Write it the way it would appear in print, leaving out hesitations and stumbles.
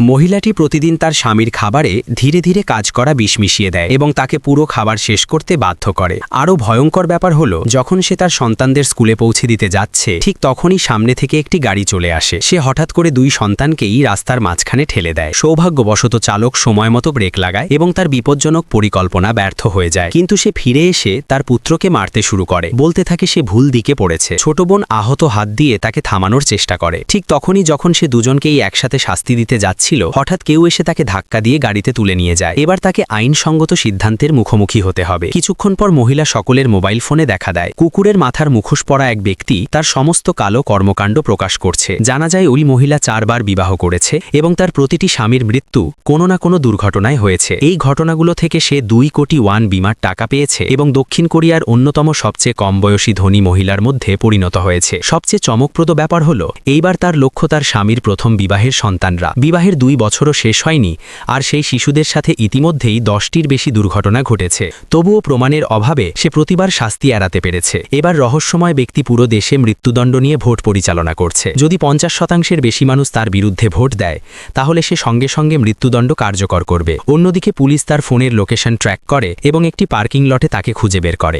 মহিলাটি প্রতিদিন তার স্বামীর খাবারে ধীরে ধীরে কাজ করা বিষ মিশিয়ে দেয় এবং তাকে পুরো খাবার শেষ করতে বাধ্য করে। আরও ভয়ঙ্কর ব্যাপার হলো, যখন সে তার সন্তানদের স্কুলে পৌঁছে দিতে যাচ্ছে, ঠিক তখনই সামনে থেকে একটি গাড়ি চলে আসে। সে হঠাৎ করে দুই সন্তানকেই রাস্তার মাঝখানে ঠেলে দেয়। সৌভাগ্যবশত চালক সময় মতো ব্রেক লাগায় এবং তার বিপজ্জনক পরিকল্পনা ব্যর্থ হয়ে যায়। কিন্তু সে ফিরে এসে তার পুত্রকে মারতে শুরু করে, বলতে থাকে সে ভুল দিকে পড়েছে। ছোট বোন আহত হাত দিয়ে তাকে থামানোর চেষ্টা করে। ঠিক তখনই যখন সে দুজনকেই একসাথে শাস্তি দিতে যাচ্ছিল, হঠাৎ কেউ এসে তাকে ধাক্কা দিয়ে গাড়িতে তুলে নিয়ে যায়। এবার তাকে আইনসঙ্গত সিদ্ধান্তের মুখোমুখি হতে হবে। কিছুক্ষণ পর মহিলা সকলের মোবাইল ফোনে দেখা দেয় কুকুরের মাথার মুখোশ পরা এক ব্যক্তি তার সমস্ত কালো কর্মকাণ্ড প্রকাশ করছে। জানা যায় ওই মহিলা 4 বার বিবাহ করেছে এবং তার প্রতিটি স্বামীর মৃত্যু কোনো না কোনো দুর্ঘটনায় হয়েছে। এই ঘটনাগুলো থেকে সে 2 কোটি ওয়ান বিমার টাকা পেয়েছে এবং দক্ষিণ কোরিয়ার অন্যতম সবচেয়ে কম বয়সী ধনী মহিলার মধ্যে পরিণত হয়েছে। সবচেয়ে চমকপ্রদ ব্যাপার হলো, এইবার তার লক্ষ্য তার স্বামীর প্রথম বিবাহের সন্তানরা। বিবাহের 2 বছরও শেষ হয়নি আর সেই শিশুদের সাথে ইতিমধ্যেই 10টির বেশি দুর্ঘটনা ঘটেছে। তবুও প্রমাণের অভাবে সে প্রতিবার শাস্তি এড়াতে পেরেছে। এবার রহস্যময় ব্যক্তি পুরো দেশে মৃত্যুদণ্ড নিয়ে ভোট পরিচালনা করছে। যদি 50% বেশি মানুষ তার বিরুদ্ধে ভোট দেয়, তাহলে সে সঙ্গে সঙ্গে মৃত্যুদণ্ড কার্যকর করবে। অন্যদিকে পুলিশ তার ফোনের লোকেশন ট্র্যাক করে এবং একটি পার্কিং লটে তাকে খুঁজে বের করে।